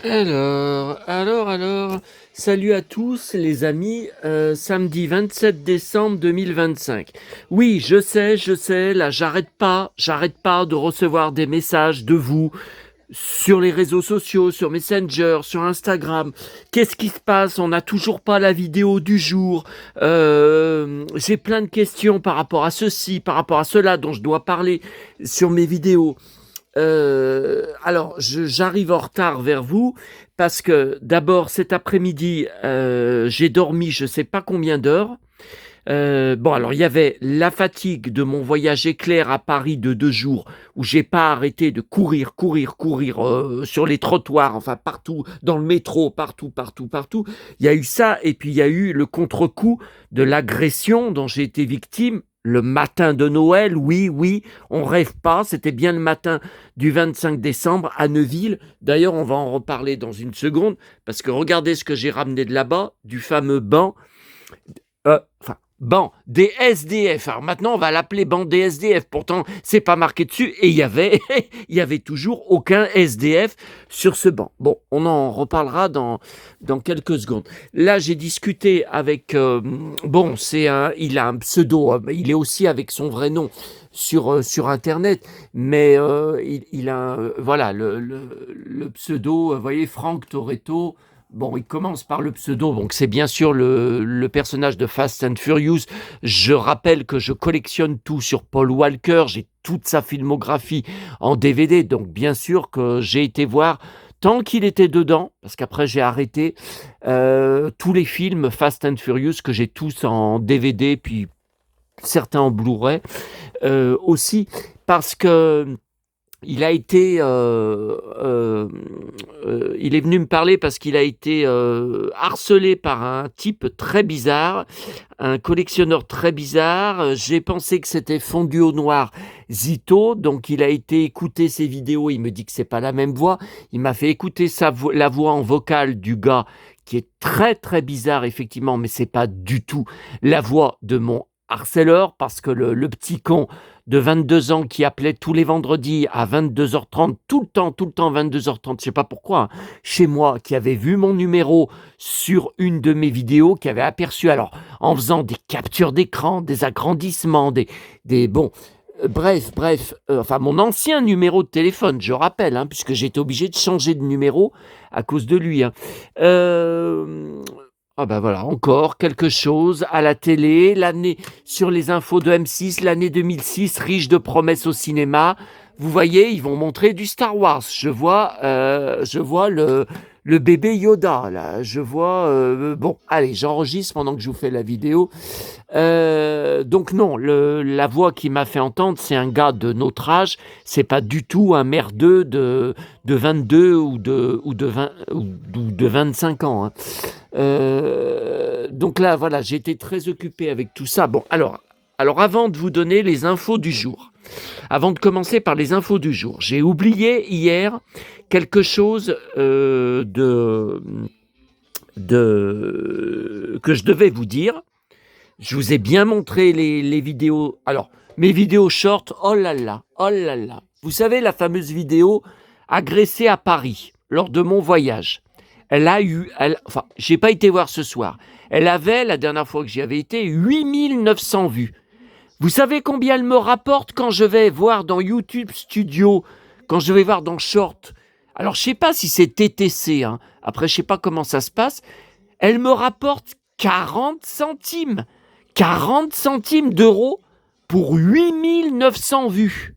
Alors, salut à tous les amis, samedi 27 décembre 2025. Oui, je sais, là j'arrête pas de recevoir des messages de vous sur les réseaux sociaux, sur Messenger, sur Instagram. Qu'est-ce qui se passe? On n'a toujours pas la vidéo du jour. J'ai plein de questions par rapport à ceci, par rapport à cela dont je dois parler sur mes vidéos. J'arrive en retard vers vous parce que d'abord cet après-midi, j'ai dormi je sais pas combien d'heures. Il y avait la fatigue de mon voyage éclair à Paris de 2 jours où j'ai pas arrêté de courir sur les trottoirs, enfin partout, dans le métro, partout. Il y a eu ça et puis il y a eu le contre-coup de l'agression dont j'ai été victime le matin de Noël. Oui, on rêve pas, c'était bien le matin du 25 décembre à Neuville. D'ailleurs, on va en reparler dans une seconde parce que regardez ce que j'ai ramené de là-bas, du fameux banc. Banc des SDF. Alors maintenant, on va l'appeler banc des SDF. Pourtant, c'est pas marqué dessus. Et il y avait toujours aucun SDF sur ce banc. Bon, on en reparlera dans quelques secondes. Là, j'ai discuté avec. Il a un pseudo. Il est aussi avec son vrai nom sur Internet, mais il a voilà le pseudo. Vous voyez, Franck Toretto. Bon, il commence par le pseudo, donc c'est bien sûr le personnage de Fast and Furious. Je rappelle que je collectionne tout sur Paul Walker, j'ai toute sa filmographie en DVD, donc bien sûr que j'ai été voir tant qu'il était dedans, parce qu'après j'ai arrêté tous les films Fast and Furious que j'ai tous en DVD, puis certains en Blu-ray aussi, parce que il a été, il est venu me parler parce qu'il a été harcelé par un type très bizarre, un collectionneur très bizarre. J'ai pensé que c'était Fondu au noir Zito, donc il a été écouter ses vidéos. Il me dit que c'est pas la même voix. Il m'a fait écouter la voix en vocale du gars qui est très très bizarre effectivement, mais c'est pas du tout la voix de mon harceleur parce que le petit con de 22 ans qui appelait tous les vendredis à 22h30, tout le temps 22h30, je sais pas pourquoi, hein, chez moi, qui avait vu mon numéro sur une de mes vidéos, qui avait aperçu, alors, en faisant des captures d'écran, des agrandissements, mon ancien numéro de téléphone, je rappelle, hein, puisque j'étais obligé de changer de numéro à cause de lui. Hein. Voilà, encore quelque chose à la télé, l'année sur les infos de M6, l'année 2006, riche de promesses au cinéma. Vous voyez, ils vont montrer du Star Wars. Je vois le bébé Yoda, là. Je vois... allez, j'enregistre pendant que je vous fais la vidéo. Donc non, la voix qui m'a fait entendre, c'est un gars de notre âge. C'est pas du tout un merdeux de 22 ou de 20 ou de 25 ans. Hein. Donc là, voilà, j'ai été très occupé avec tout ça. Bon, alors avant de vous donner les infos du jour, avant de commencer par les infos du jour, j'ai oublié hier quelque chose que je devais vous dire. Je vous ai bien montré les vidéos. Alors, mes vidéos short, oh là là. Vous savez, la fameuse vidéo agressée à Paris lors de mon voyage. J'ai pas été voir ce soir. Elle avait, la dernière fois que j'y avais été, 8900 vues. Vous savez combien elle me rapporte quand je vais voir dans YouTube Studio, quand je vais voir dans Short? Alors, je sais pas si c'est TTC, hein. Après, je sais pas comment ça se passe. Elle me rapporte 40 centimes. 40 centimes d'euros pour 8900 vues.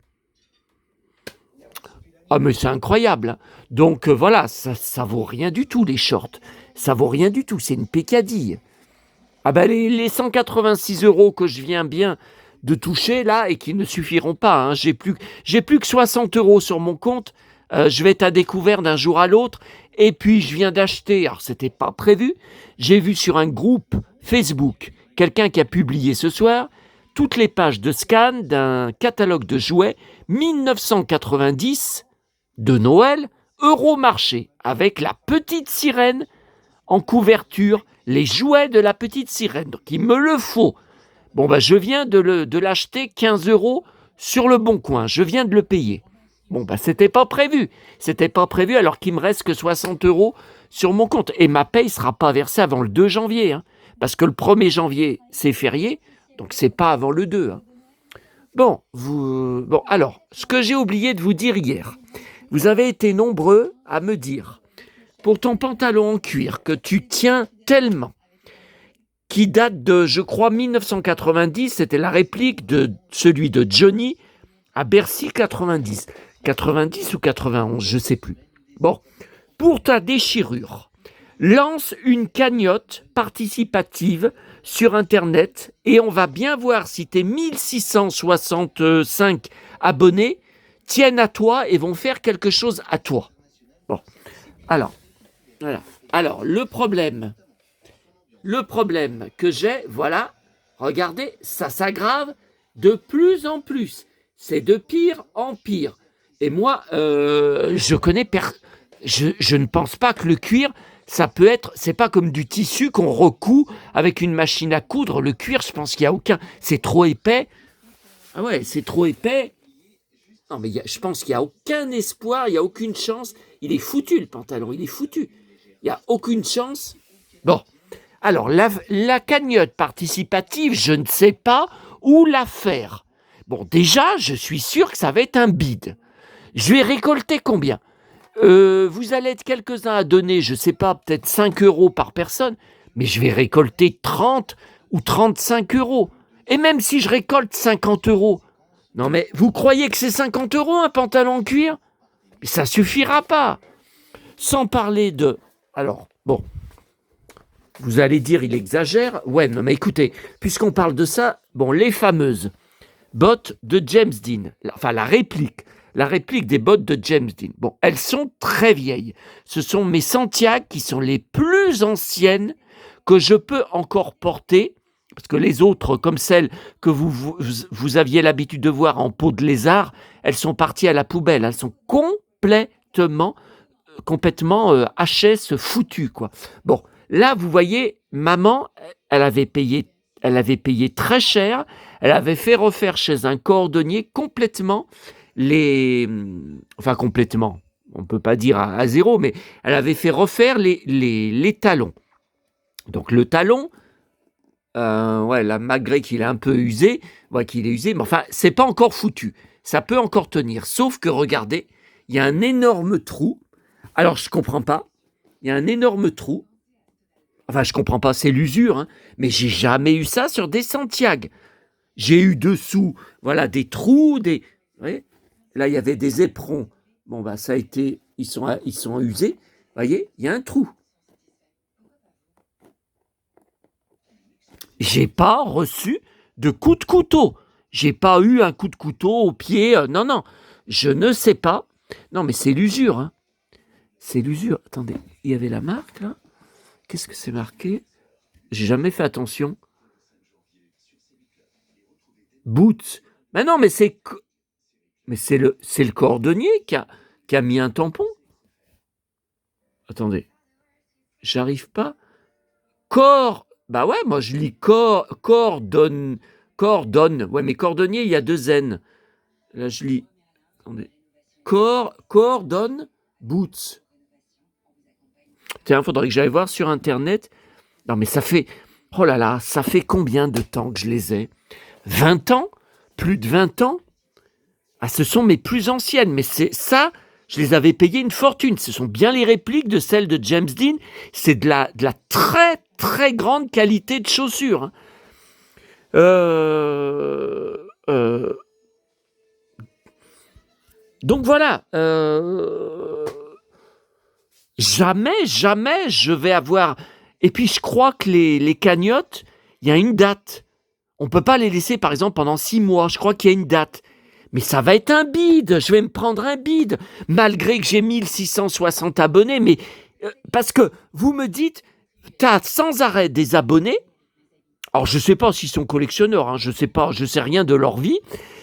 Ah mais c'est incroyable. Hein. Donc voilà, ça vaut rien du tout les shorts. Ça vaut rien du tout, c'est une pécadille. Ah ben les 186 euros que je viens bien de toucher là et qui ne suffiront pas. Hein. J'ai plus que 60 euros sur mon compte. Je vais être à découvert d'un jour à l'autre. Et puis je viens d'acheter, alors c'était pas prévu, j'ai vu sur un groupe Facebook quelqu'un qui a publié ce soir toutes les pages de scan d'un catalogue de jouets 1990 de Noël, Euromarché, avec la petite sirène en couverture, les jouets de la petite sirène. Donc il me le faut. Bon, je viens de l'acheter 15 euros sur le Bon Coin. Je viens de le payer. Bon, bah, c'était pas prévu. C'était pas prévu alors qu'il me reste que 60 € sur mon compte. Et ma paye sera pas versée avant le 2 janvier. Hein, parce que le 1er janvier, c'est férié. Donc, c'est pas avant le 2. Hein. Bon, bon, alors, ce que j'ai oublié de vous dire hier. Vous avez été nombreux à me dire, pour ton pantalon en cuir que tu tiens tellement, qui date de, je crois, 1990, c'était la réplique de celui de Johnny à Bercy 90. 90 ou 91, je ne sais plus. Bon, pour ta déchirure, lance une cagnotte participative sur Internet et on va bien voir si tes 1665 abonnés tiennent à toi et vont faire quelque chose à toi. Bon, alors, voilà. Alors, le problème que j'ai, voilà, regardez, ça s'aggrave de plus en plus. C'est de pire en pire. Et moi, je ne pense pas que le cuir, ça peut être, c'est pas comme du tissu qu'on recoud avec une machine à coudre. Le cuir, je pense qu'il n'y a aucun, c'est trop épais. Ah ouais, c'est trop épais. Non, mais je pense qu'il n'y a aucun espoir, il n'y a aucune chance. Il est foutu, le pantalon, il est foutu. Il n'y a aucune chance. Bon, alors, la cagnotte participative, je ne sais pas où la faire. Bon, déjà, je suis sûr que ça va être un bide. Je vais récolter combien ? Vous allez être quelques-uns à donner, je ne sais pas, peut-être 5 € par personne, mais je vais récolter 30 ou 35 €. Et même si je récolte 50 €, non mais vous croyez que c'est 50 € un pantalon en cuir ? Mais ça suffira pas. Sans parler de... Alors, bon, vous allez dire, il exagère. Ouais, non mais écoutez, puisqu'on parle de ça, bon, les fameuses bottes de James Dean, enfin la réplique des bottes de James Dean, bon, elles sont très vieilles. Ce sont mes Santiago qui sont les plus anciennes que je peux encore porter, parce que les autres, comme celles que vous aviez l'habitude de voir en peau de lézard, elles sont parties à la poubelle. Elles sont complètement HS foutues, quoi. Bon, là, vous voyez, maman, elle avait payé très cher. Elle avait fait refaire chez un cordonnier complètement complètement, on ne peut pas dire à zéro, mais elle avait fait refaire les talons. Donc le talon, là, malgré qu'il est un peu usé, mais enfin, c'est pas encore foutu. Ça peut encore tenir, sauf que regardez, il y a un énorme trou. Alors, je comprends pas. Il y a un énorme trou. Enfin, je comprends pas, c'est l'usure, hein, mais j'ai jamais eu ça sur des Santiago. J'ai eu dessous, voilà, des trous, vous voyez, là, il y avait des éperons. Bon, bah, ça a été, ils sont usés. Vous voyez, il y a un trou. J'ai pas reçu de coup de couteau. J'ai pas eu un coup de couteau au pied. Non, je ne sais pas. Non, mais c'est l'usure, hein. C'est l'usure. Attendez, il y avait la marque, là. Qu'est-ce que c'est marqué ? J'ai jamais fait attention. Boots. Mais non, mais c'est le cordonnier qui a mis un tampon. Attendez. J'arrive pas. Bah ouais, moi je lis cordonne. Ouais, mais cordonnier, il y a 2 N. Là, je lis. Attendez. Cordonne boots. Tiens, il faudrait que j'aille voir sur Internet. Non, mais ça fait... Oh là là, ça fait combien de temps que je les ai ? 20 ans ? Plus de 20 ans ? Ah, ce sont mes plus anciennes, mais c'est ça, je les avais payées une fortune. Ce sont bien les répliques de celles de James Dean. C'est de la très, très grande qualité de chaussures. Donc voilà. Jamais je vais avoir... Et puis je crois que les cagnottes, il y a une date. On ne peut pas les laisser, par exemple, pendant 6 mois. Je crois qu'il y a une date. Mais ça va être un bide. Je vais me prendre un bide. Malgré que j'ai 1660 abonnés. Mais parce que vous me dites, tu as sans arrêt des abonnés. Alors, je ne sais pas s'ils sont collectionneurs. Je ne sais pas. Je ne sais rien de leur vie.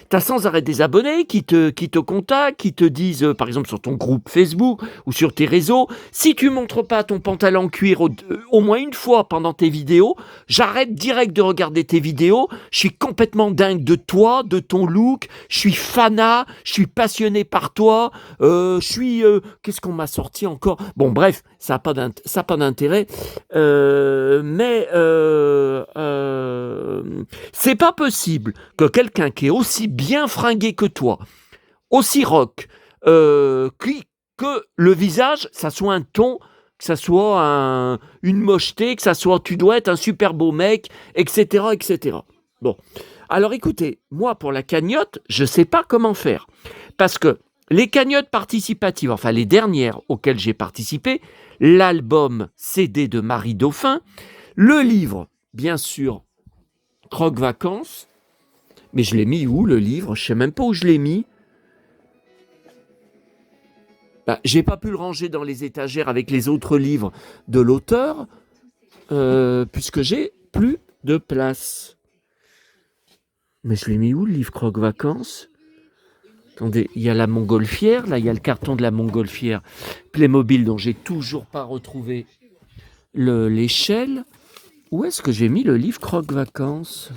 Tu as sans arrêt des abonnés qui te contactent, qui te disent, par exemple sur ton groupe Facebook ou sur tes réseaux: «Si tu montres pas ton pantalon en cuir au moins une fois pendant tes vidéos, j'arrête direct de regarder tes vidéos. Je suis complètement dingue de toi, de ton look, je suis fanat, je suis passionné par toi, qu'est-ce qu'on m'a sorti encore?» Bon bref, ça a pas d'intérêt, mais c'est pas possible que quelqu'un qui est aussi bien fringué que toi, aussi rock, que le visage, ça soit un ton, que ça soit une mocheté, que ça soit tu dois être un super beau mec, etc., etc. Bon, alors écoutez, moi pour la cagnotte, je sais pas comment faire, parce que les cagnottes participatives, enfin les dernières auxquelles j'ai participé, l'album CD de Marie Dauphin, le livre, bien sûr, Croque Vacances, mais je l'ai mis où le livre? Je sais même pas où je l'ai mis. J'ai pas pu le ranger dans les étagères avec les autres livres de l'auteur, puisque j'ai plus de place. Mais je l'ai mis où le livre Croque Vacances? Attendez, il y a la montgolfière, là il y a le carton de la montgolfière Playmobil dont j'ai toujours pas retrouvé l'échelle. Où est-ce que j'ai mis le livre Croque Vacances?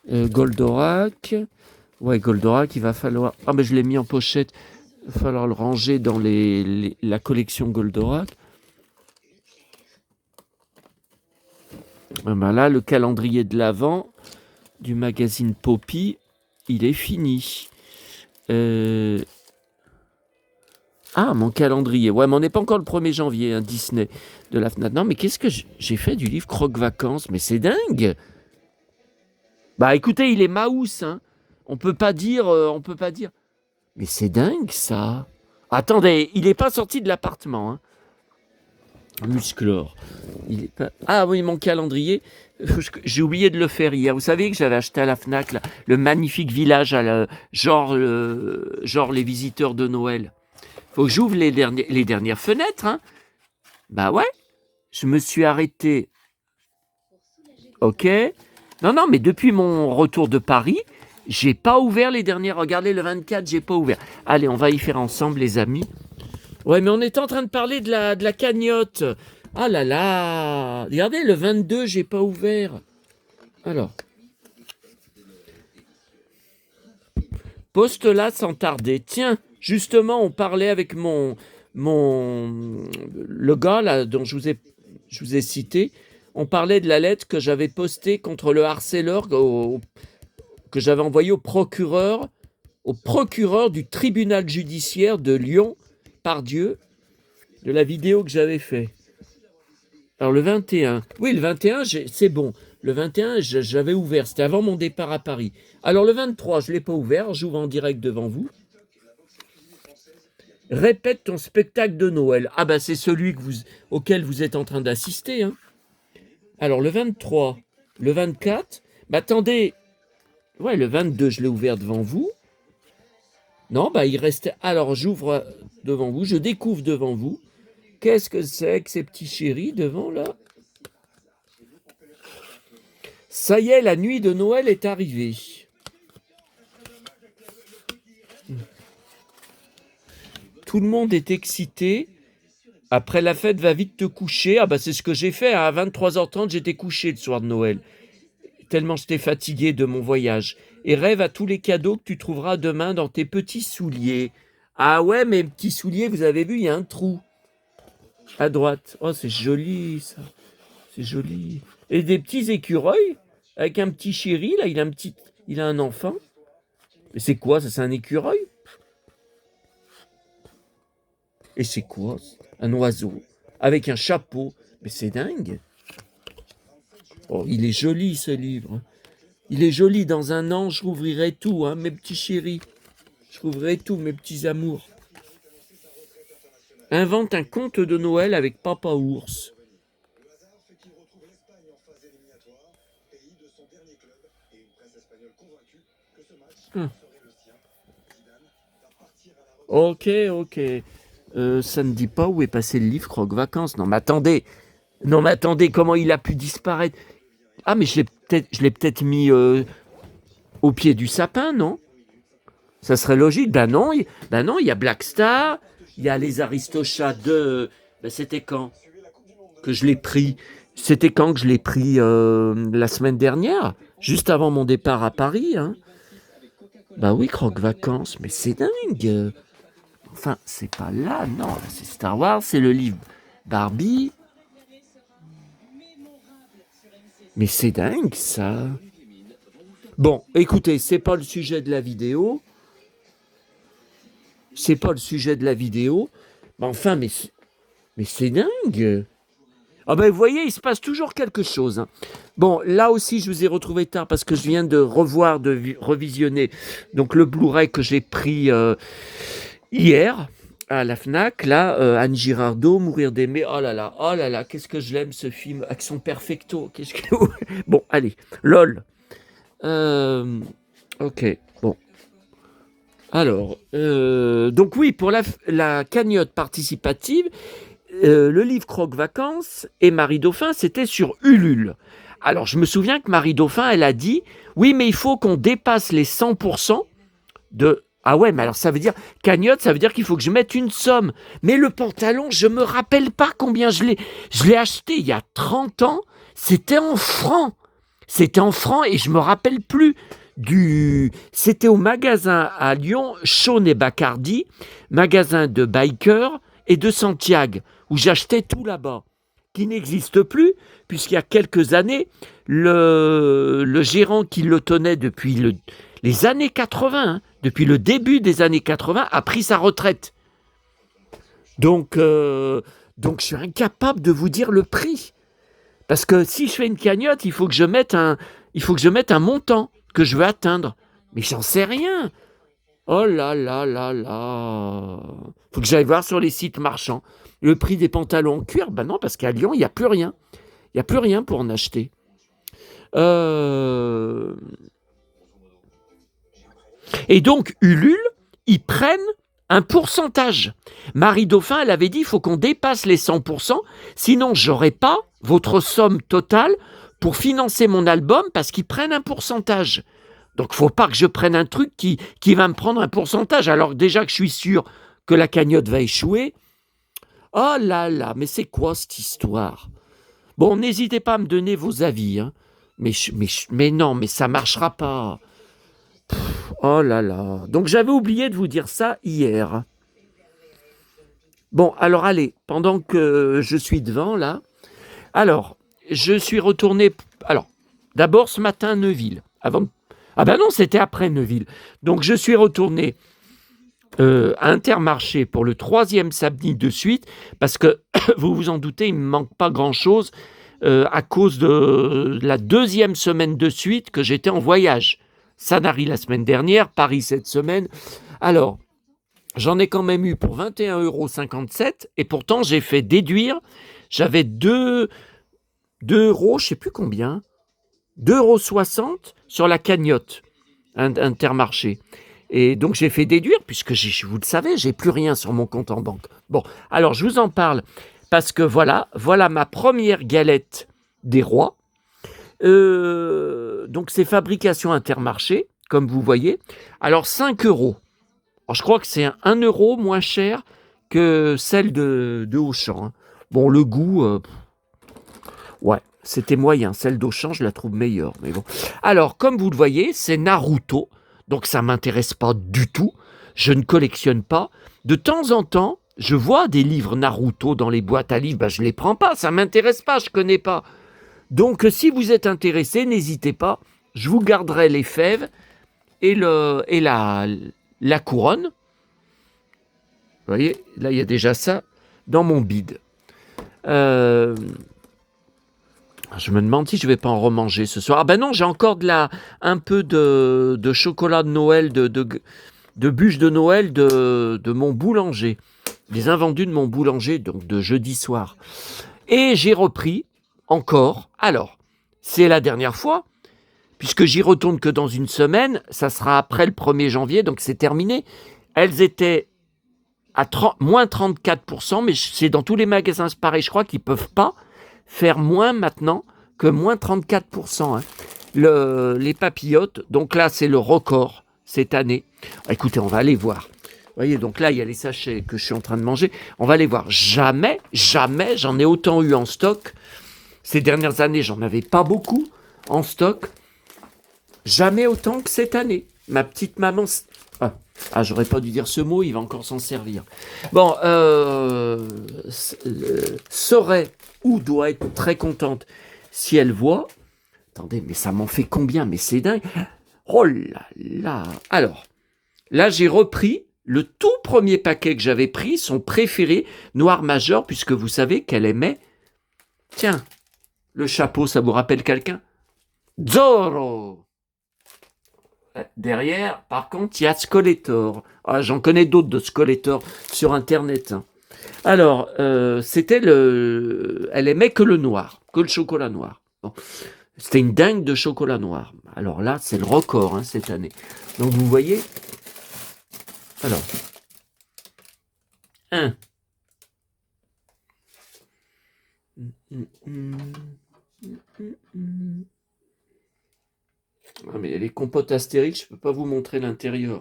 Goldorak. Ouais, Goldorak, il va falloir... Ah, mais je l'ai mis en pochette. Il va falloir le ranger dans la collection Goldorak. Ben là, le calendrier de l'Avent du magazine Poppy, il est fini. Ah, mon calendrier. Ouais, mais on n'est pas encore le 1er janvier, Disney de la FNAC. Non, mais qu'est-ce que j'ai fait du livre Croque Vacances? Mais c'est dingue! Bah écoutez, il est Maous, hein. On peut pas dire. Mais c'est dingue, ça. Attendez, il n'est pas sorti de l'appartement, hein. Musclor. Il est pas... Ah oui, mon calendrier. J'ai oublié de le faire hier. Vous savez que j'avais acheté à la FNAC là, le magnifique village, genre les visiteurs de Noël. Faut que j'ouvre les dernières fenêtres, hein. Bah ouais. Je me suis arrêté. Ok. Non, mais depuis mon retour de Paris, j'ai pas ouvert les dernières. Regardez, le 24, j'ai pas ouvert. Allez, on va y faire ensemble, les amis. Ouais, mais on est en train de parler de la cagnotte. Ah là là. Regardez, le 22, j'ai pas ouvert. Alors. Poste là sans tarder. Tiens, justement, on parlait avec le gars là dont je vous ai cité. On parlait de la lettre que j'avais postée contre le harceleur que j'avais envoyé au procureur du tribunal judiciaire de Lyon, Pardieu, de la vidéo que j'avais fait. Alors le 21, oui le 21 c'est bon, le 21 j'avais ouvert, c'était avant mon départ à Paris. Alors le 23 je ne l'ai pas ouvert, j'ouvre en direct devant vous. Répète ton spectacle de Noël. Ah bah c'est celui auquel vous êtes en train d'assister, hein. Alors le 23, le 24, attendez, ouais le 22 je l'ai ouvert devant vous. Non, il reste... Alors j'ouvre devant vous, je découvre devant vous. Qu'est-ce que c'est que ces petits chéris devant là? Ça y est, la nuit de Noël est arrivée. Tout le monde est excité. Après la fête, va vite te coucher. Ah c'est ce que j'ai fait. À 23h30, j'étais couché le soir de Noël. Tellement j'étais fatigué de mon voyage. Et rêve à tous les cadeaux que tu trouveras demain dans tes petits souliers. Ah ouais, mes petits souliers, vous avez vu, il y a un trou. À droite. Oh, c'est joli, ça. C'est joli. Et des petits écureuils, avec un petit chéri, là, il a un enfant. Mais c'est quoi, ça, c'est un écureuil? Et c'est quoi? Un oiseau, avec un chapeau. Mais c'est dingue. Oh, il est joli, ce livre. Il est joli. Dans un an, je rouvrirai tout, hein, mes petits chéris. Je rouvrirai tout, mes petits amours. Invente un conte de Noël avec Papa Ours. Ok. Ça ne dit pas où est passé le livre Croque Vacances. Non, mais attendez, comment il a pu disparaître? Ah, mais je l'ai peut-être mis au pied du sapin, non? Ça serait logique. Ben non, il y a Black Star, il y a les Aristochats de... Ben c'était quand que je l'ai pris? C'était quand que je l'ai pris la semaine dernière, juste avant mon départ à Paris. Hein. Bah oui, Croque Vacances, mais c'est dingue. Enfin, c'est pas là, non, là, c'est Star Wars, c'est le livre Barbie. Mais c'est dingue, ça. Bon, écoutez, c'est pas le sujet de la vidéo. C'est pas le sujet de la vidéo. Mais enfin, mais c'est dingue. Ah ben, vous voyez, il se passe toujours quelque chose. Hein. Bon, là aussi, je vous ai retrouvé tard parce que je viens de revoir, revisionner donc le Blu-ray que j'ai pris hier à la Fnac. Là, Anne Girardot, Mourir d'aimer. Oh là là, qu'est-ce que je l'aime ce film. Action Perfecto. Qu'est-ce que... Bon, allez, lol. Ok, bon. Alors, donc oui, pour la cagnotte participative, le livre Croque Vacances et Marie Dauphin, c'était sur Ulule. Alors, je me souviens que Marie Dauphin, elle a dit, oui, mais il faut qu'on dépasse les 100% de... Ah ouais, mais alors ça veut dire, cagnotte, ça veut dire qu'il faut que je mette une somme. Mais le pantalon, je me rappelle pas combien je l'ai acheté il y a 30 ans, c'était en francs. C'était en francs et je me rappelle plus C'était au magasin à Lyon, Shawn et Bacardi, magasin de biker et de Santiago, où j'achetais tout là-bas, qui n'existe plus, puisqu'il y a quelques années, le gérant qui le tenait depuis les années 80, hein, depuis le début des années 80, a pris sa retraite. Donc je suis incapable de vous dire le prix. Parce que si je fais une cagnotte, il faut que je mette un montant que je veux atteindre. Mais j'en sais rien. Oh là là là là. Faut que j'aille voir sur les sites marchands. Le prix des pantalons en cuir, ben non, parce qu'à Lyon, il n'y a plus rien. Il n'y a plus rien pour en acheter. Et donc, Ulule, ils prennent un pourcentage. Marie Dauphin, elle avait dit, il faut qu'on dépasse les 100%, sinon j'aurai pas votre somme totale pour financer mon album parce qu'ils prennent un pourcentage. Donc, il ne faut pas que je prenne un truc qui va me prendre un pourcentage. Alors déjà que je suis sûr que la cagnotte va échouer. Oh là là, mais c'est quoi cette histoire? Bon, n'hésitez pas à me donner vos avis. Hein. Mais non, mais ça ne marchera pas. Oh là là. Donc, j'avais oublié de vous dire ça hier. Bon, alors allez, pendant que je suis devant, là. Alors, je suis retourné... Alors, d'abord, ce matin, Neuville. Ah ben non, c'était après Neuville. Donc, je suis retourné à Intermarché pour le 3e samedi de suite, parce que, vous vous en doutez, il ne me manque pas grand-chose à cause de la 2e semaine de suite que j'étais en voyage. Sanary la semaine dernière, Paris cette semaine. Alors, j'en ai quand même eu pour 21,57 € et pourtant j'ai fait déduire, j'avais 2 euros, je ne sais plus combien, 2,60 € sur la cagnotte Intermarché. Et donc j'ai fait déduire, puisque vous le savez, j'ai plus rien sur mon compte en banque. Bon, alors je vous en parle parce que voilà ma première galette des rois. Donc c'est fabrication Intermarché, comme vous voyez. Alors 5 €. Alors, je crois que c'est 1 € moins cher que celle de Auchan. Hein. Bon, le goût, ouais, c'était moyen. Celle d'Auchan, je la trouve meilleure. Mais bon. Alors, comme vous le voyez, c'est Naruto. Donc, ça ne m'intéresse pas du tout. Je ne collectionne pas. De temps en temps, je vois des livres Naruto dans les boîtes à livres. Ben, je ne les prends pas. Ça ne m'intéresse pas. Je ne connais pas. Donc, si vous êtes intéressé, n'hésitez pas. Je vous garderai les fèves et la couronne. Vous voyez, là, il y a déjà ça dans mon bide. Je me demande si je ne vais pas en remanger ce soir. Ah ben non, j'ai encore un peu de chocolat de Noël, de bûche de Noël de mon boulanger. Les invendus de mon boulanger, donc de jeudi soir. Et j'ai repris encore. Alors, c'est la dernière fois, puisque j'y retourne que dans une semaine. Ça sera après le 1er janvier, donc c'est terminé. Elles étaient à moins 34%, mais c'est dans tous les magasins c'est pareil. Je crois qu'ils ne peuvent pas faire moins maintenant que moins 34%. Hein. les papillotes. Donc là, c'est le record cette année. Écoutez, on va aller voir. Vous voyez, donc là, il y a les sachets que je suis en train de manger. On va aller voir. Jamais, j'en ai autant eu en stock. Ces dernières années, j'en avais pas beaucoup en stock. Jamais autant que cette année. Ma petite maman... j'aurais pas dû dire ce mot, il va encore s'en servir. Bon, saurait ou doit être très contente si elle voit... Attendez, mais ça m'en fait combien? Mais c'est dingue. Oh là là. Alors, là, j'ai repris le tout premier paquet que j'avais pris, son préféré, Noir Major, puisque vous savez qu'elle aimait... Tiens, le chapeau, ça vous rappelle quelqu'un? Zorro. Derrière, par contre, il y a Skeletor. J'en connais d'autres de Skeletor sur Internet. Alors, c'était elle aimait que le noir, que le chocolat noir. Bon. C'était une dingue de chocolat noir. Alors là, c'est le record cette année. Donc vous voyez. Alors, 1. Mais les compotes Astérix, je ne peux pas vous montrer l'intérieur.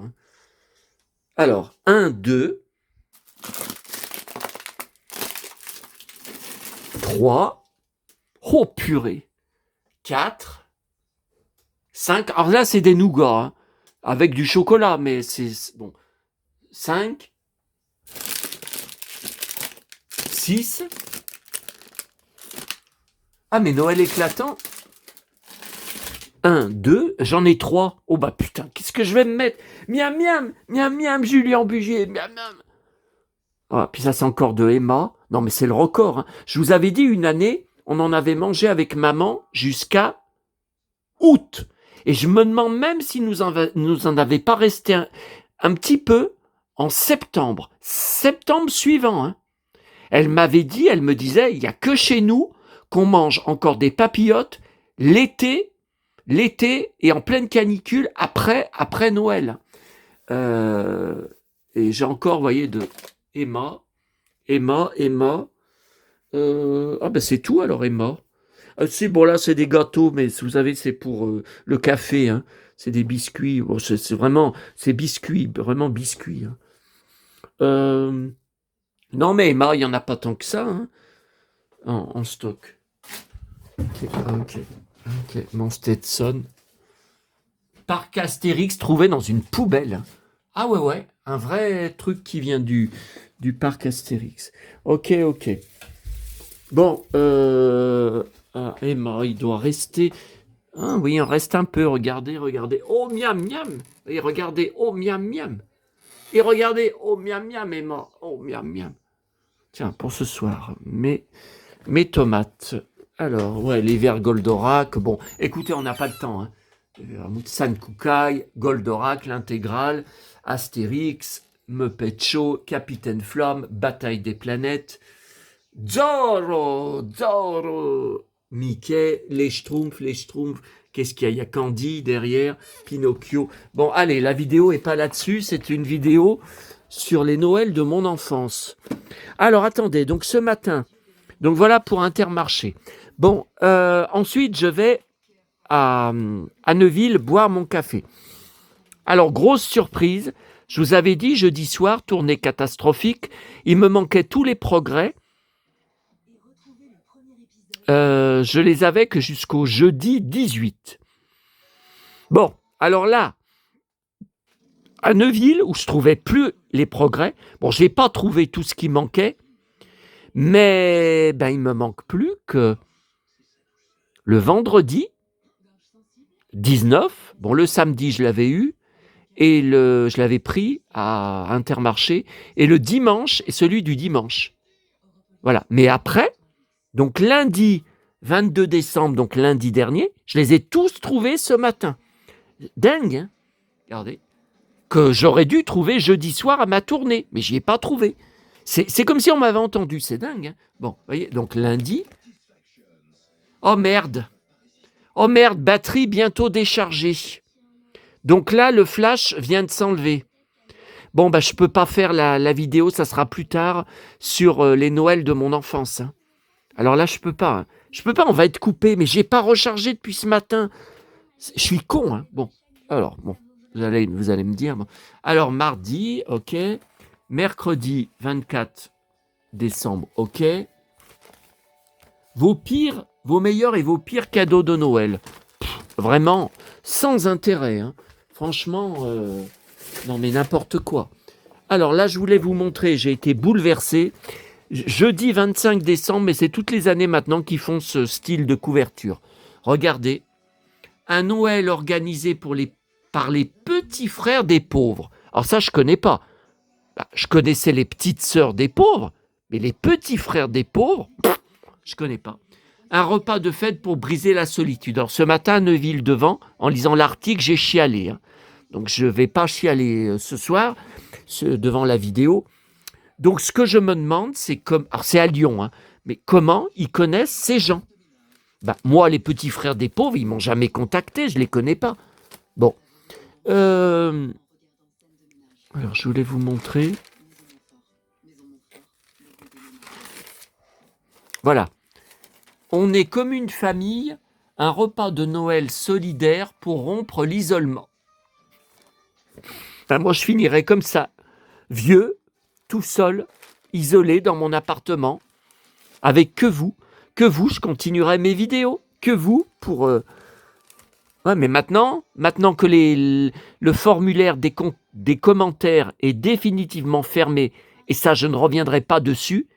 Alors, 1, 2, 3. Oh purée. 4, 5. Alors là, c'est des nougats, avec du chocolat, mais c'est bon. 5, 6. Ah, mais Noël éclatant. 1, 2, j'en ai 3. Oh bah putain, qu'est-ce que je vais me mettre? Miam, miam, miam, miam, Julien Bugier, miam, miam. Puis ça, c'est encore de Emma. Non, mais c'est le record. Je vous avais dit, une année, on en avait mangé avec maman jusqu'à août. Et je me demande même si nous en avait pas resté un petit peu en septembre. Septembre suivant. Elle m'avait dit, elle me disait, il n'y a que chez nous qu'on mange encore des papillotes l'été et en pleine canicule après Noël. Et j'ai encore, vous voyez, de Emma. C'est tout alors, Emma. C'est bon, là, c'est des gâteaux, mais vous savez, c'est pour le café. C'est des biscuits. Bon, c'est biscuits, vraiment biscuits. Non, mais Emma, il n'y en a pas tant que ça en stock. Ok. Mon Stetson. Parc Astérix trouvé dans une poubelle. Ah ouais, un vrai truc qui vient du parc Astérix. Ok. Bon, Emma, il doit rester... oui, il en reste un peu, regardez. Oh, miam, miam. Et regardez, oh, miam, miam. Et regardez, oh, miam, miam, Emma. Oh, miam, miam. Tiens, pour ce soir, mes tomates. Alors, les verres Goldorak. Bon, écoutez, on n'a pas le temps. San Kukai, Goldorak, l'intégrale, Astérix, Muppet Show, Capitaine Flamme, Bataille des planètes, Zorro, Mickey, les Schtroumpfs, qu'est-ce qu'il y a? Il y a Candy derrière, Pinocchio. Bon, allez, la vidéo est pas là-dessus, c'est une vidéo sur les Noëls de mon enfance. Alors, attendez, donc ce matin, donc voilà pour Intermarché. Bon, ensuite, je vais à Neuville boire mon café. Alors, grosse surprise, je vous avais dit jeudi soir, tournée catastrophique, il me manquait tous les progrès. Je les avais que jusqu'au jeudi 18. Bon, alors là, à Neuville, où je trouvais plus les progrès, bon, je n'ai pas trouvé tout ce qui manquait, mais il me manque plus que le vendredi 19, bon, le samedi, je l'avais eu, et je l'avais pris à Intermarché, et le dimanche est celui du dimanche. Voilà. Mais après, donc lundi 22 décembre, donc lundi dernier, je les ai tous trouvés ce matin. Dingue, regardez. Que j'aurais dû trouver jeudi soir à ma tournée, mais je n'y ai pas trouvé. C'est comme si on m'avait entendu, c'est dingue. Bon, vous voyez, donc lundi. Oh merde, batterie bientôt déchargée. Donc là, le flash vient de s'enlever. Bon, je peux pas faire la vidéo, ça sera plus tard, sur les Noëls de mon enfance. Alors là, je peux pas. On va être coupé, mais j'ai pas rechargé depuis ce matin. Je suis con, hein. Bon, alors, bon, vous allez me dire. Bon. Alors, mardi, ok. Mercredi 24 décembre, ok. Vos meilleurs et vos pires cadeaux de Noël. Vraiment, sans intérêt, hein. Franchement, non mais n'importe quoi. Alors là, je voulais vous montrer, j'ai été bouleversé. Jeudi 25 décembre, mais c'est toutes les années maintenant qui font ce style de couverture. Regardez, un Noël organisé par les petits frères des pauvres. Alors ça, je connais pas. Bah, je connaissais les petites sœurs des pauvres, mais les petits frères des pauvres, je connais pas. Un repas de fête pour briser la solitude. Alors ce matin à Neuville-Devant, en lisant l'article, j'ai chialé. Hein. Donc je ne vais pas chialer ce soir devant la vidéo. Donc ce que je me demande, c'est comme... Alors c'est à Lyon, hein, mais comment ils connaissent ces gens? Bah, moi, les petits frères des pauvres, ils m'ont jamais contacté, je les connais pas. Bon. Alors je voulais vous montrer. Voilà. On est comme une famille, un repas de Noël solidaire pour rompre l'isolement. Ben, moi, je finirais comme ça, vieux, tout seul, isolé dans mon appartement, avec que vous, je continuerai mes vidéos, que vous, pour... Ouais, mais maintenant que le formulaire des commentaires est définitivement fermé, et ça, je ne reviendrai pas dessus,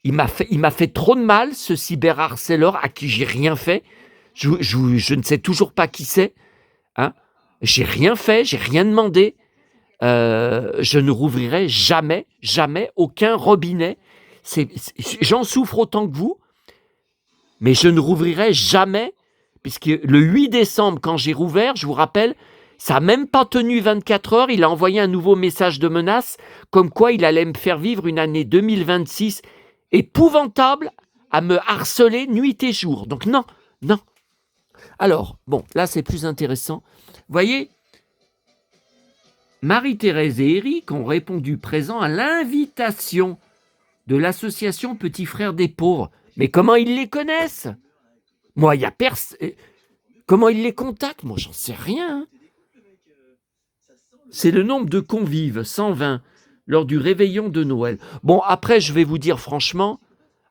il m'a fait trop de mal, ce cyberharceleur à qui j'ai rien fait. Je ne sais toujours pas qui c'est. Hein. J'ai rien fait, j'ai rien demandé. Je ne rouvrirai jamais aucun robinet. J'en souffre autant que vous, mais je ne rouvrirai jamais, puisque le 8 décembre, quand j'ai rouvert, je vous rappelle, ça n'a même pas tenu 24 heures, il a envoyé un nouveau message de menace, comme quoi il allait me faire vivre une année 2026 épouvantable, à me harceler nuit et jour. Donc non. Alors, bon, là c'est plus intéressant. Vous voyez, Marie-Thérèse et Eric ont répondu présent à l'invitation de l'association Petits Frères des Pauvres. Mais comment ils les connaissent? Moi, il y a personne. Comment ils les contactent? Moi, j'en sais rien. C'est le nombre de convives, 120, lors du réveillon de Noël. Bon, après, je vais vous dire franchement,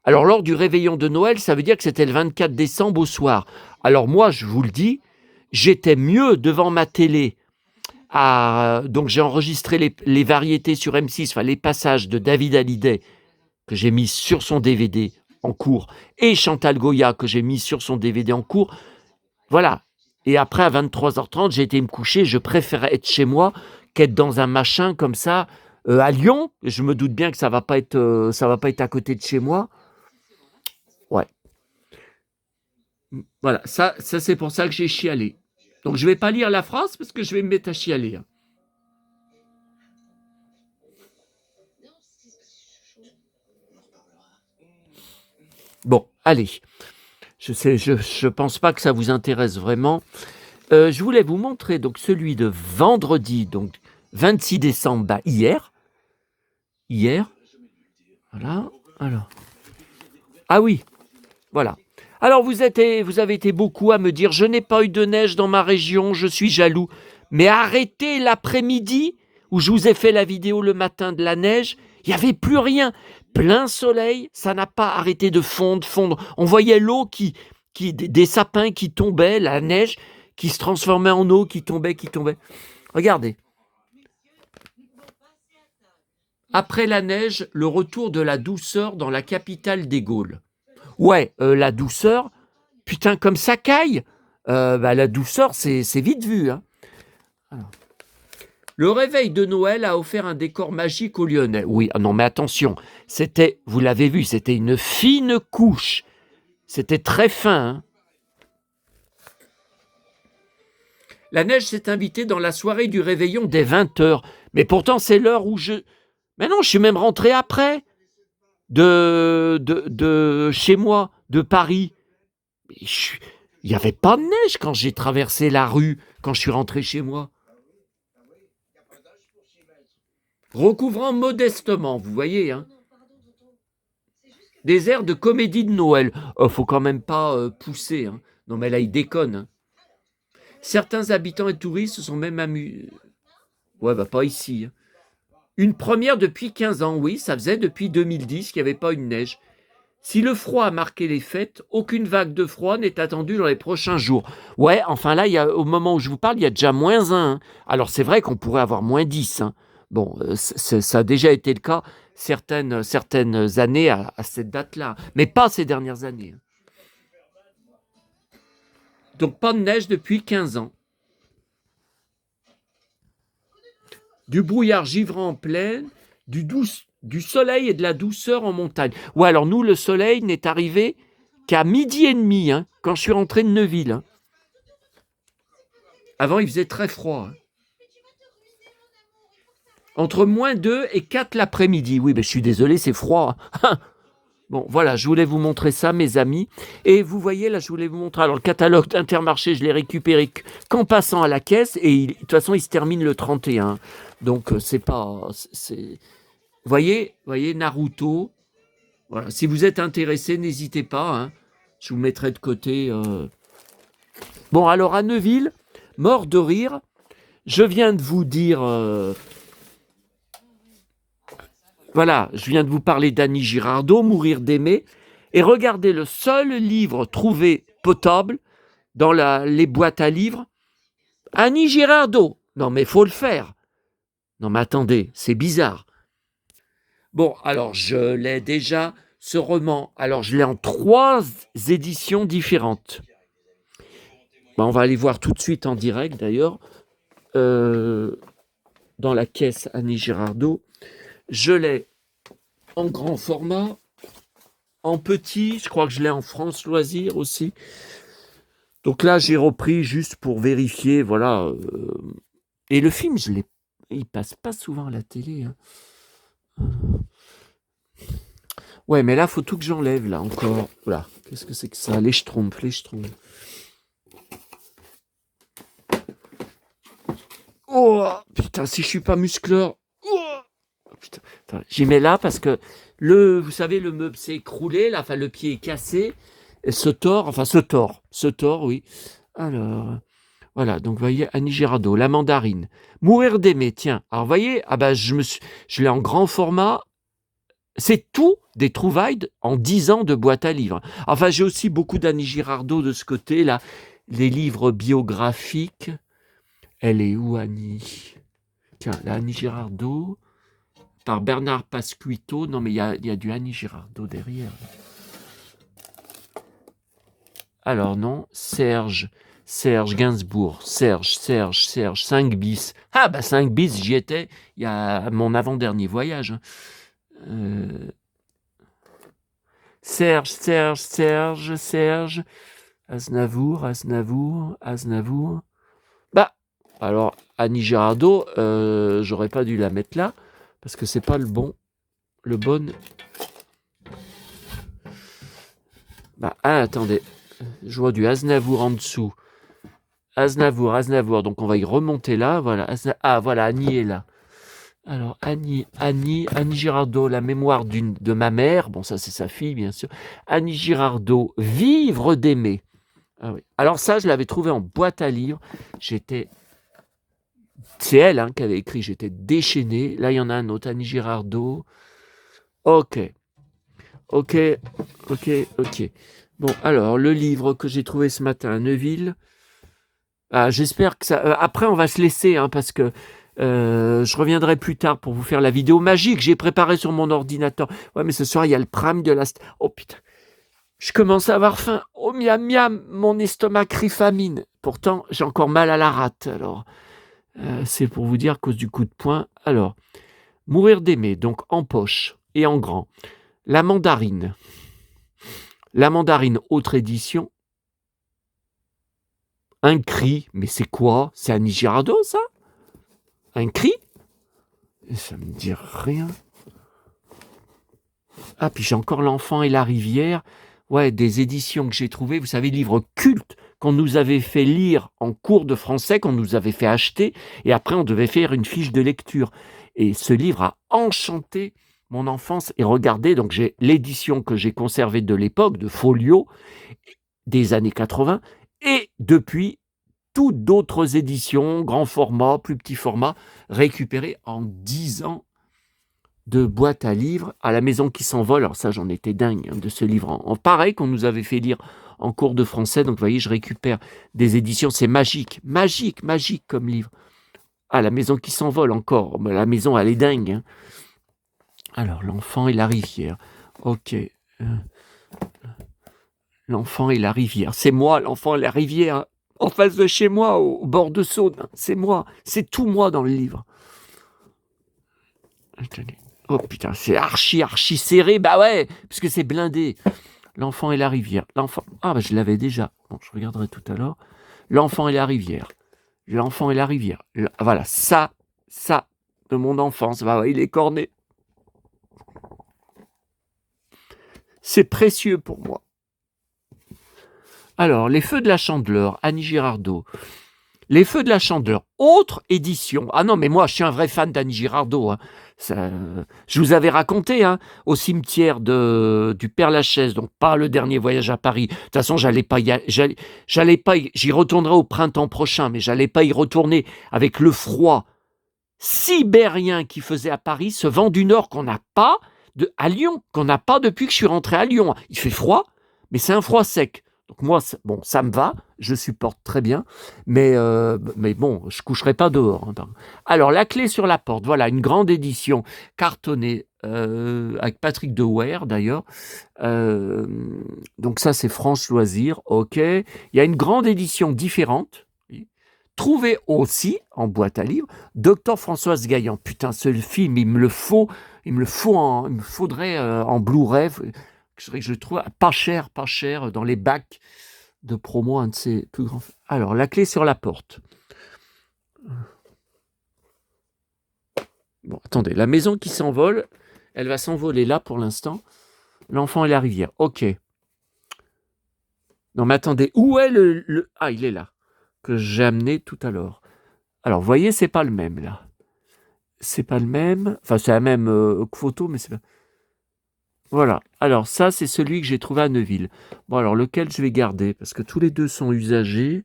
alors lors du réveillon de Noël, ça veut dire que c'était le 24 décembre au soir. Alors moi, je vous le dis, j'étais mieux devant ma télé. Donc j'ai enregistré les variétés sur M6, enfin les passages de David Hallyday que j'ai mis sur son DVD en cours, et Chantal Goya que j'ai mis sur son DVD en cours. Voilà. Et après, à 23h30, j'ai été me coucher. Je préférais être chez moi qu'être dans un machin comme ça à Lyon. Je me doute bien que ça va pas être à côté de chez moi. Ouais. Voilà. Ça c'est pour ça que j'ai chialé. Donc je vais pas lire la phrase parce que je vais me mettre à chialer. Bon, allez. Je pense pas que ça vous intéresse vraiment. Je voulais vous montrer donc celui de vendredi, donc 26 décembre, bah, hier. Voilà. Alors. Ah oui, voilà. Alors vous avez été beaucoup à me dire, je n'ai pas eu de neige dans ma région, je suis jaloux. Mais arrêtez l'après-midi où je vous ai fait la vidéo le matin de la neige, il n'y avait plus rien. Plein soleil, ça n'a pas arrêté de fondre. On voyait l'eau des sapins qui tombaient, la neige qui se transformait en eau, qui tombait. Regardez. Après la neige, le retour de la douceur dans la capitale des Gaules. Ouais, la douceur, putain, comme ça caille. La douceur, c'est vite vu. Hein. Alors. Le réveil de Noël a offert un décor magique aux Lyonnais. Oui, non mais attention, vous l'avez vu, c'était une fine couche. C'était très fin. Hein. La neige s'est invitée dans la soirée du réveillon dès 20h. Mais pourtant, c'est l'heure où Mais non, je suis même rentré après de chez moi, de Paris. Il n'y avait pas de neige quand j'ai traversé la rue, quand je suis rentré chez moi. Recouvrant modestement, vous voyez, hein. Des airs de comédie de Noël. Faut quand même pas pousser. Hein. Non mais là, il déconne. Hein. Certains habitants et touristes se sont même amusés. Ouais, bah pas ici, hein. Une première depuis 15 ans, oui, ça faisait depuis 2010 qu'il n'y avait pas eu de neige. Si le froid a marqué les fêtes, aucune vague de froid n'est attendue dans les prochains jours. Ouais, enfin là, au moment où je vous parle, il y a déjà -1, hein. Alors c'est vrai qu'on pourrait avoir -10, hein. Bon, ça a déjà été le cas certaines années à cette date-là, mais pas ces dernières années, hein. Donc pas de neige depuis 15 ans. Du brouillard givrant en plaine, du soleil et de la douceur en montagne. Ouais, alors nous, le soleil n'est arrivé qu'à 12h30, hein, quand je suis rentré de Neuville, hein. Avant, il faisait très froid, hein. Entre -2 et 4 l'après-midi. Oui, mais je suis désolé, c'est froid. Bon, voilà, je voulais vous montrer ça, mes amis. Et vous voyez, là, je voulais vous montrer. Alors, le catalogue d'Intermarché, je l'ai récupéré qu'en passant à la caisse. Et de toute façon, il se termine le 31. Donc, c'est pas... Voyez, Naruto. Voilà. Si vous êtes intéressé, n'hésitez pas, hein. Je vous mettrai de côté. Bon, alors, à Neuville, mort de rire, je viens de vous dire... Voilà, je viens de vous parler d'Annie Girardot, Mourir d'aimer. Et regardez, le seul livre trouvé potable dans les boîtes à livres, Annie Girardot. Non, mais il faut le faire. Non, mais attendez, c'est bizarre. Bon, alors, je l'ai déjà, ce roman. Alors, je l'ai en 3 éditions différentes. On va aller voir tout de suite en direct, d'ailleurs. Dans la caisse Annie Girardot. Je l'ai en grand format, en petit, je crois que je l'ai en France Loisirs aussi. Donc là, j'ai repris juste pour vérifier, voilà. Et le film, il passe pas souvent à la télé, hein. Ouais, mais là, faut tout que j'enlève, là, encore. Voilà. Qu'est-ce que c'est que ça? Les Schtroumpfs. Oh, putain, si je suis pas muscleur. Oh, putain. Attends, j'y mets là parce que vous savez, le meuble s'est écroulé, là, enfin, le pied est cassé, et se tord, oui. Alors, voilà, donc vous voyez, Annie Girardot, La Mandarine, Mourir d'aimer, tiens. Alors, vous voyez, ah ben, je l'ai en grand format. C'est tout des trouvailles en 10 ans de boîte à livres. Enfin, j'ai aussi beaucoup d'Annie Girardot de ce côté-là, les livres biographiques. Elle est où, Annie? Tiens, la Annie Girardot, par Bernard Pasquito. Non, mais il y a du Annie Girardot derrière. Alors non, Serge Gainsbourg, Serge, 5 bis. Ah bah 5 bis, j'y étais, il y a mon avant-dernier voyage, hein. Serge, Aznavour. Bah, alors Annie Girardot, j'aurais pas dû la mettre là, parce que c'est pas le bon. Bah, attendez, je vois du Aznavour en dessous. Aznavour, donc on va y remonter là, voilà. Voilà, Annie est là. Alors, Annie Girardot, La mémoire de ma mère, bon, ça c'est sa fille, bien sûr. Annie Girardot, Vivre d'aimer. Ah oui. Alors ça, je l'avais trouvé en boîte à livres. C'est elle, hein, qui avait écrit, j'étais déchaîné. Là, il y en a un autre, Annie Girardot. Ok. Bon, alors, le livre que j'ai trouvé ce matin à Neuville. J'espère que ça... après, on va se laisser, hein, parce que je reviendrai plus tard pour vous faire la vidéo magique. J'ai préparé sur mon ordinateur. Ouais, mais ce soir, il y a le prime de la... Oh, putain. Je commence à avoir faim. Oh, miam, miam, mon estomac crie famine. Pourtant, j'ai encore mal à la rate. Alors, c'est pour vous dire, à cause du coup de poing. Alors, Mourir d'aimer, donc en poche et en grand. La Mandarine, autre édition. Un cri, mais c'est quoi? C'est Annie Girardot, ça? Un cri? Ça me dit rien. Ah, puis j'ai encore L'Enfant et la rivière. Ouais, des éditions que j'ai trouvées. Vous savez, livres cultes qu'on nous avait fait lire en cours de français, qu'on nous avait fait acheter. Et après, on devait faire une fiche de lecture. Et ce livre a enchanté mon enfance. Et regardez, donc j'ai l'édition que j'ai conservée de l'époque, de Folio, des années 80. Et depuis, toutes d'autres éditions, grand format, plus petit format, récupérées en 10 ans de boîte à livres à la maison qui s'envole. Alors ça, j'en étais dingue de ce livre. Pareil qu'on nous avait fait lire en cours de français. Donc vous voyez, je récupère des éditions. C'est magique, magique, magique comme livre. Ah, la maison qui s'envole encore. La maison, elle est dingue. Hein. Alors, l'enfant et la rivière. Ok. L'enfant et la rivière. C'est moi, l'enfant et la rivière. En face de chez moi, au bord de Saône. C'est moi. C'est tout moi dans le livre. Attendez. Oh putain, c'est archi serré. Bah ouais, puisque c'est blindé. L'enfant et la rivière. L'enfant. Ah, bah je l'avais déjà. Bon, je regarderai tout à l'heure. L'enfant et la rivière. L'enfant et la rivière. Voilà, ça, de mon enfance. Bah ouais, il est corné. C'est précieux pour moi. Alors, Les Feux de la Chandeleur, Annie Girardot. Les Feux de la Chandeleur, autre édition. Ah non, mais moi, je suis un vrai fan d'Annie Girardot. Hein. Ça, je vous avais raconté, hein, au cimetière du Père-Lachaise, donc pas le dernier voyage à Paris. De toute façon, j'allais pas, j'y retournerai au printemps prochain, mais j'allais pas y retourner avec le froid sibérien qui faisait à Paris, ce vent du Nord qu'on n'a pas à Lyon, qu'on n'a pas depuis que je suis rentré à Lyon. Il fait froid, mais c'est un froid sec. Donc moi, bon, ça me va, je supporte très bien, mais bon, je ne coucherai pas dehors. Hein, alors, La Clé sur la porte, voilà, une grande édition cartonnée, avec Patrick Dewaere d'ailleurs. Donc ça, c'est France Loisirs, ok. Il y a une grande édition différente, trouvée aussi en boîte à livres, Docteur Françoise Gaillan. Putain, ce film, il me faudrait en Blu-ray. Je le trouve pas cher, dans les bacs de promo, un de ses plus grands. Alors, La Clé sur la porte. Bon, attendez, La maison qui s'envole, elle va s'envoler là pour l'instant. L'enfant et la rivière, ok. Non, mais attendez, où est le... Ah, il est là, que j'ai amené tout à l'heure. Alors, vous voyez, c'est pas le même, là. C'est pas le même. Enfin, c'est la même photo, mais c'est pas... Voilà. Alors, ça, c'est celui que j'ai trouvé à Neuville. Bon, alors, lequel je vais garder? Parce que tous les deux sont usagés.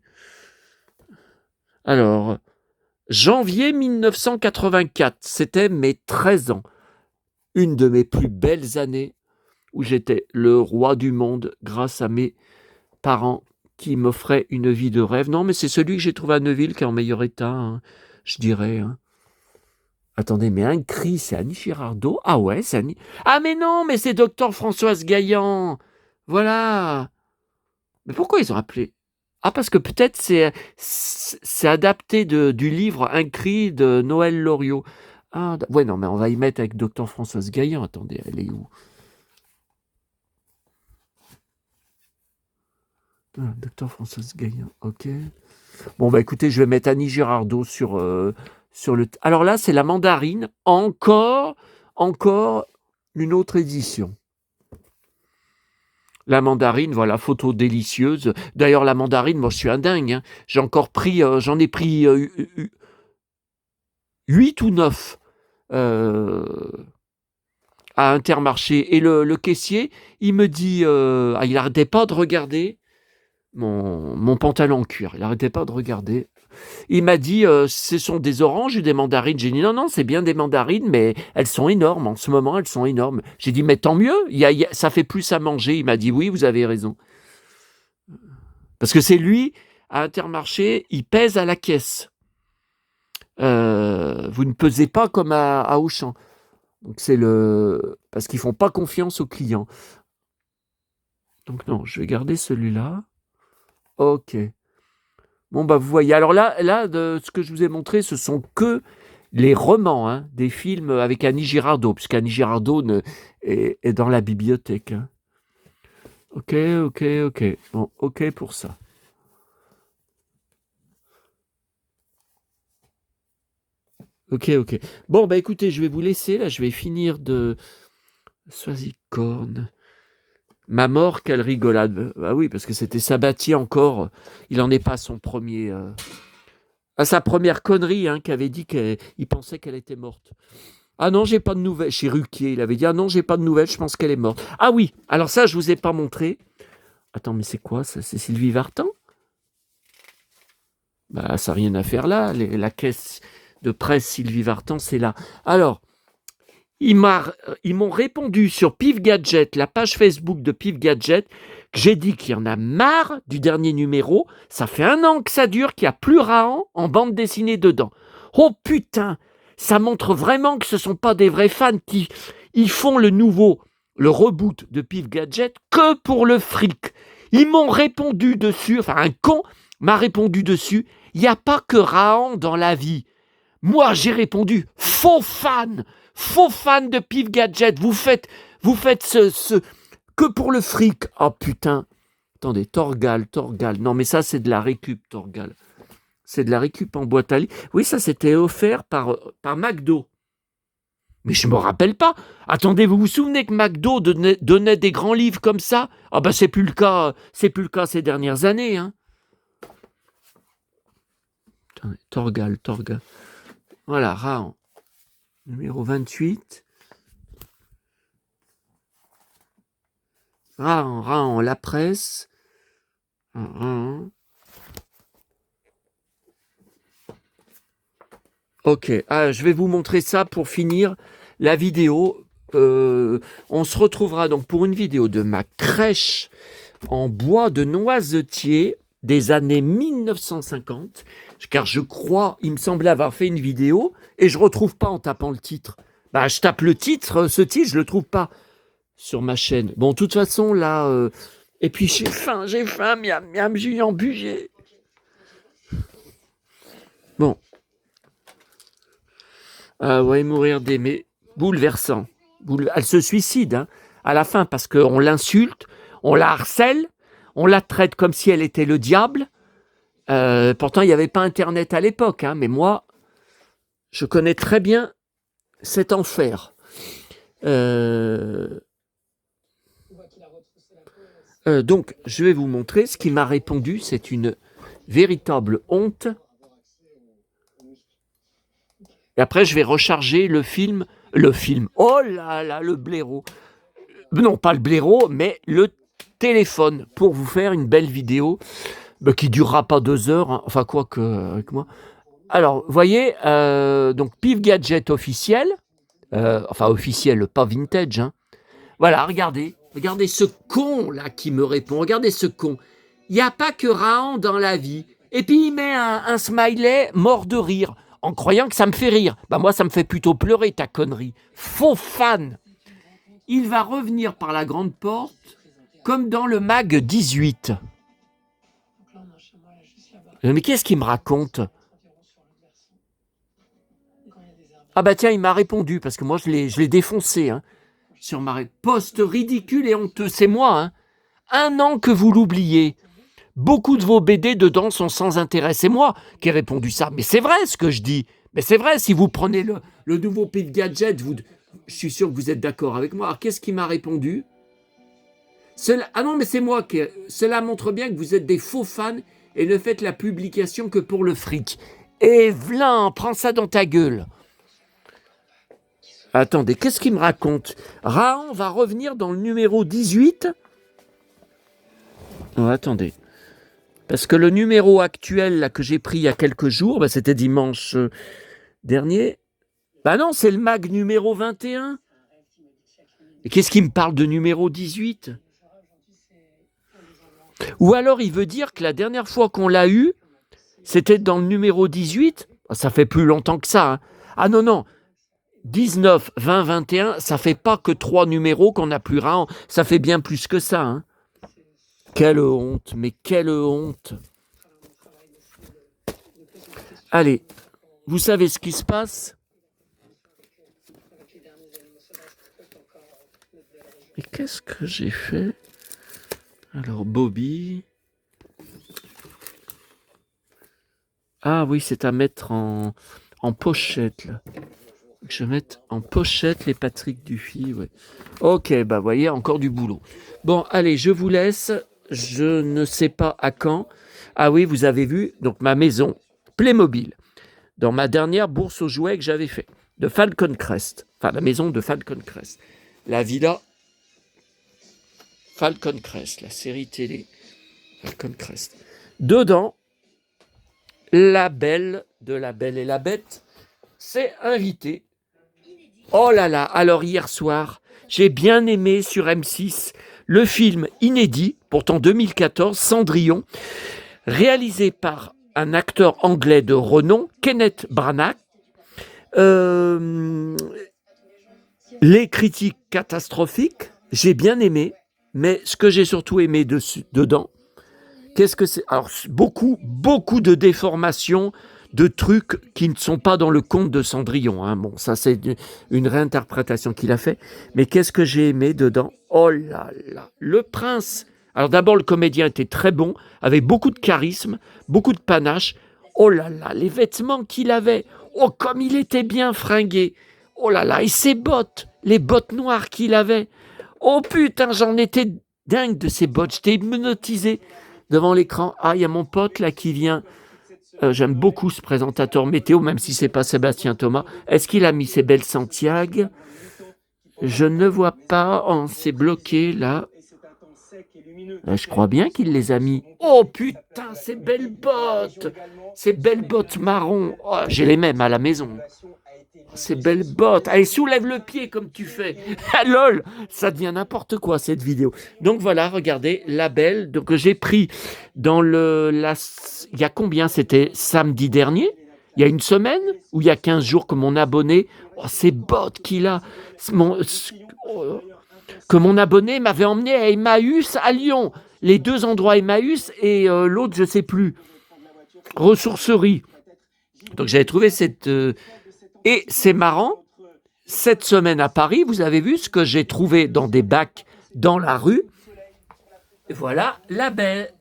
Alors, janvier 1984, c'était mes 13 ans. Une de mes plus belles années où j'étais le roi du monde grâce à mes parents qui m'offraient une vie de rêve. Non, mais c'est celui que j'ai trouvé à Neuville qui est en meilleur état, hein, je dirais. Hein. Attendez, mais un cri, c'est Annie Girardot? Ah ouais, c'est Annie. Ah mais non, mais c'est Docteur Françoise Gaillan. Voilà. Mais pourquoi ils ont appelé? Ah, parce que peut-être c'est adapté du livre Un cri de Noël Loriot. Ah, ouais, non, mais on va y mettre avec Docteur Françoise Gaillan. Attendez, elle est où? Ah, Docteur Françoise Gaillan, ok. Bon, bah écoutez, je vais mettre Annie Girardot sur le... Alors là, c'est La Mandarine, encore une autre édition. La Mandarine, voilà, photo délicieuse. D'ailleurs, La Mandarine, moi, je suis un dingue. Hein. J'en ai pris 8 ou 9 à Intermarché. Et le caissier, il me dit... il n'arrêtait pas de regarder mon pantalon en cuir. Il n'arrêtait pas de regarder. Il m'a dit, ce sont des oranges ou des mandarines? J'ai dit, non, c'est bien des mandarines, mais elles sont énormes. En ce moment, elles sont énormes. J'ai dit, mais tant mieux, ça fait plus à manger. Il m'a dit, oui, vous avez raison. Parce que c'est lui, à Intermarché, il pèse à la caisse. Vous ne pesez pas comme à Auchan. Donc c'est parce qu'ils font pas confiance aux clients. Donc non, je vais garder celui-là. Ok. Bon, bah, vous voyez. Alors là, de ce que je vous ai montré, ce sont que les romans, hein, des films avec Annie Girardot, puisqu'Annie Girardot est dans la bibliothèque. Hein. Ok. Bon, ok pour ça. Ok. Bon, bah écoutez, je vais vous laisser, là, je vais finir de... Soisicorne. Ma mort, quelle rigolade. Bah oui, parce que c'était Sabatier encore. Il en est pas à son premier... à sa première connerie, hein, qui avait dit qu'il pensait qu'elle était morte. Ah non, j'ai pas de nouvelles. Chez Ruquier, il avait dit, ah non, j'ai pas de nouvelles, je pense qu'elle est morte. Ah oui, alors ça, je vous ai pas montré. Attends, mais c'est quoi ça? C'est Sylvie Vartan? Bah, ça n'a rien à faire là. La caisse de presse Sylvie Vartan, c'est là. Alors, ils m'ont répondu sur Pif Gadget, la page Facebook de Pif Gadget, que j'ai dit qu'il y en a marre du dernier numéro. Ça fait 1 an que ça dure, qu'il n'y a plus Rahan en bande dessinée dedans. Oh putain, ça montre vraiment que ce ne sont pas des vrais fans qui ils font le reboot de Pif Gadget que pour le fric. Ils m'ont répondu dessus, enfin un con m'a répondu dessus, il n'y a pas que Rahan dans la vie. Moi, j'ai répondu, faux fan de Pif Gadget, vous faites que pour le fric. Oh putain, attendez, Torgal, non mais ça c'est de la récup, Torgal. C'est de la récup en boîte à livres. Oui, ça c'était offert par McDo. Mais je me rappelle pas. Attendez, vous vous souvenez que McDo donnait des grands livres comme ça? Ah ben c'est plus le cas ces dernières années. Hein. Attendez, Torgal. Voilà, Rahan. Numéro 28. Rahan, la presse. Rahan. Ok, je vais vous montrer ça pour finir la vidéo. On se retrouvera donc pour une vidéo de ma crèche en bois de noisetier des années 1950, car je crois, il me semblait avoir fait une vidéo et je ne retrouve pas en tapant le titre. Bah, je tape le titre, ce titre, je ne le trouve pas sur ma chaîne. Bon, de toute façon, là... Et puis j'ai faim, miam, Julien Buget. Bon. Ouais, mourir d'aimer. Bouleversant. Elle se suicide, hein, à la fin, parce qu'on l'insulte, on la harcèle, on la traite comme si elle était le diable. Pourtant, il n'y avait pas Internet à l'époque, hein, mais moi, je connais très bien cet enfer. Donc, je vais vous montrer ce qui m'a répondu. C'est une véritable honte. Et après, je vais recharger le film. Oh là là, le blaireau. Non, pas le blaireau, mais le téléphone pour vous faire une belle vidéo qui ne durera pas 2 heures. Hein. Enfin, quoi que avec moi. Alors, vous voyez, donc Pif Gadget officiel. Enfin, officiel, pas vintage. Hein. Voilà, regardez ce con là qui me répond. Regardez ce con. Il n'y a pas que Rahan dans la vie. Et puis il met un smiley mort de rire, en croyant que ça me fait rire. Bah moi, ça me fait plutôt pleurer ta connerie. Faux fan. Il va revenir par la grande porte, comme dans le mag 18. Mais qu'est-ce qu'il me raconte? Ah bah tiens, il m'a répondu, parce que moi je l'ai défoncé. Hein. Sur ma poste ridicule et honteux, c'est moi. Hein. 1 an que vous l'oubliez. Beaucoup de vos BD dedans sont sans intérêt. C'est moi qui ai répondu ça. Mais c'est vrai ce que je dis. Mais c'est vrai, si vous prenez le nouveau Pif Gadget, je suis sûr que vous êtes d'accord avec moi. Alors qu'est-ce qui m'a répondu? Ah non, mais c'est moi qui... Cela montre bien que vous êtes des faux fans et ne faites la publication que pour le fric. Et v'là, prends ça dans ta gueule. Attendez, qu'est-ce qu'il me raconte? Rahan va revenir dans le numéro 18. Oh, attendez. Parce que le numéro actuel là, que j'ai pris il y a quelques jours, c'était dimanche dernier. Bah non, c'est le mag numéro 21. Et qu'est-ce qu'il me parle de numéro 18? Ou alors il veut dire que la dernière fois qu'on l'a eu, c'était dans le numéro 18. Ça fait plus longtemps que ça. Hein. Ah non. 19, 20, 21, ça fait pas que 3 numéros qu'on n'a plus Rahan. Ça fait bien plus que ça. Hein. Quelle honte, mais quelle honte. Allez, vous savez ce qui se passe? Mais qu'est-ce que j'ai fait? Alors, Bobby... Ah oui, c'est à mettre en pochette, là. Je vais mettre en pochette les Patrick Dufy, ouais. Ok, bah voyez, encore du boulot. Bon, allez, je vous laisse. Je ne sais pas à quand. Ah oui, vous avez vu, donc ma maison, Playmobil, dans ma dernière bourse aux jouets que j'avais fait, de Falcon Crest. Enfin, la maison de Falcon Crest. La villa Falcon Crest, la série télé Falcon Crest. Dedans, La Belle de La Belle et la Bête s'est invitée. Oh là là, alors hier soir, j'ai bien aimé sur M6 le film inédit, pourtant 2014, Cendrillon, réalisé par un acteur anglais de renom, Kenneth Branagh. Euh, les critiques catastrophiques, j'ai bien aimé, mais ce que j'ai surtout aimé dedans, qu'est-ce que c'est? Alors, beaucoup de déformations, de trucs qui ne sont pas dans le conte de Cendrillon. Hein. Bon, ça, c'est une réinterprétation qu'il a fait. Mais qu'est-ce que j'ai aimé dedans? Oh là là, le prince. Alors d'abord, le comédien était très bon, avait beaucoup de charisme, beaucoup de panache. Oh là là, les vêtements qu'il avait. Oh, comme il était bien fringué. Oh là là, et ses bottes, les bottes noires qu'il avait. Oh putain, j'en étais dingue de ces bottes. J'étais hypnotisé devant l'écran. Ah, il y a mon pote là qui vient. J'aime beaucoup ce présentateur météo, même si c'est pas Sébastien Thomas. Est-ce qu'il a mis ses belles Santiago? Je ne vois pas. Oh, c'est bloqué là. Je crois bien qu'il les a mis. Oh putain, ces belles bottes marron. Oh, j'ai les mêmes à la maison. Ces belles bottes. Allez, soulève le pied comme tu fais. Ah lol, ça devient n'importe quoi cette vidéo. Donc voilà, regardez, la belle. Donc j'ai pris dans il y a combien? C'était samedi dernier? Il y a une semaine? Ou il y a 15 jours que mon abonné... Oh, ces bottes qu'il a. Que mon abonné m'avait emmené à Emmaüs à Lyon. Les deux endroits Emmaüs et l'autre, je ne sais plus. Ressourcerie. Donc j'avais trouvé cette... Et c'est marrant, cette semaine à Paris, vous avez vu ce que j'ai trouvé dans des bacs dans la rue. Voilà, la bête.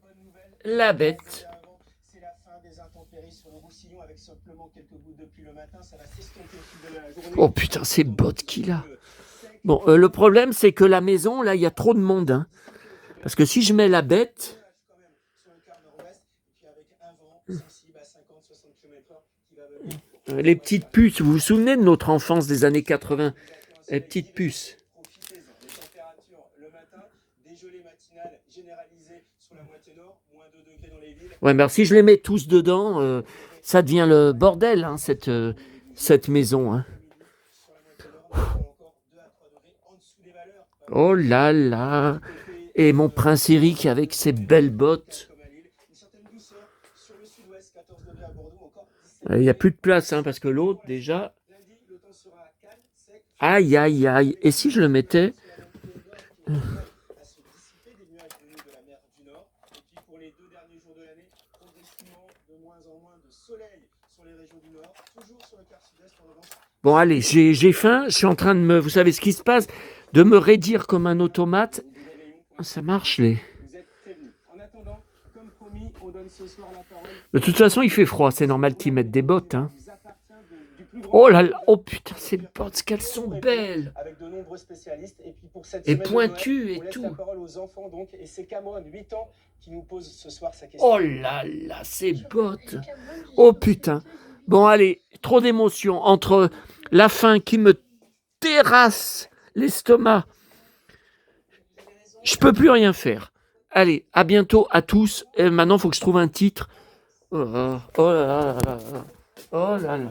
Oh putain, ces bottes qu'il a. Bon, le problème, c'est que la maison, là, il y a trop de monde. Hein. Parce que si je mets la bête... Les petites puces, vous vous souvenez de notre enfance des années 80? Les petites puces. Ouais, mais alors, si je les mets tous dedans, ça devient le bordel, hein, cette maison. Hein. Oh là là. Et mon prince Eric avec ses belles bottes. Il n'y a plus de place, hein, parce que l'autre, déjà... Aïe, aïe, aïe. Et si je le mettais... Bon, allez, j'ai faim. Je suis en train de me... Vous savez ce qui se passe? De me raidir comme un automate. Ça marche, les... De toute façon, il fait froid. C'est normal qu'ils mettent des bottes, hein. Oh là là, oh putain, ces bottes, qu'elles sont belles. Et pointues et tout. Oh là là, ces bottes. Oh putain. Bon, allez, trop d'émotions entre la faim qui me terrasse l'estomac. Je peux plus rien faire. Allez, à bientôt à tous. Et maintenant, il faut que je trouve un titre. Oh là là là là. Oh là là.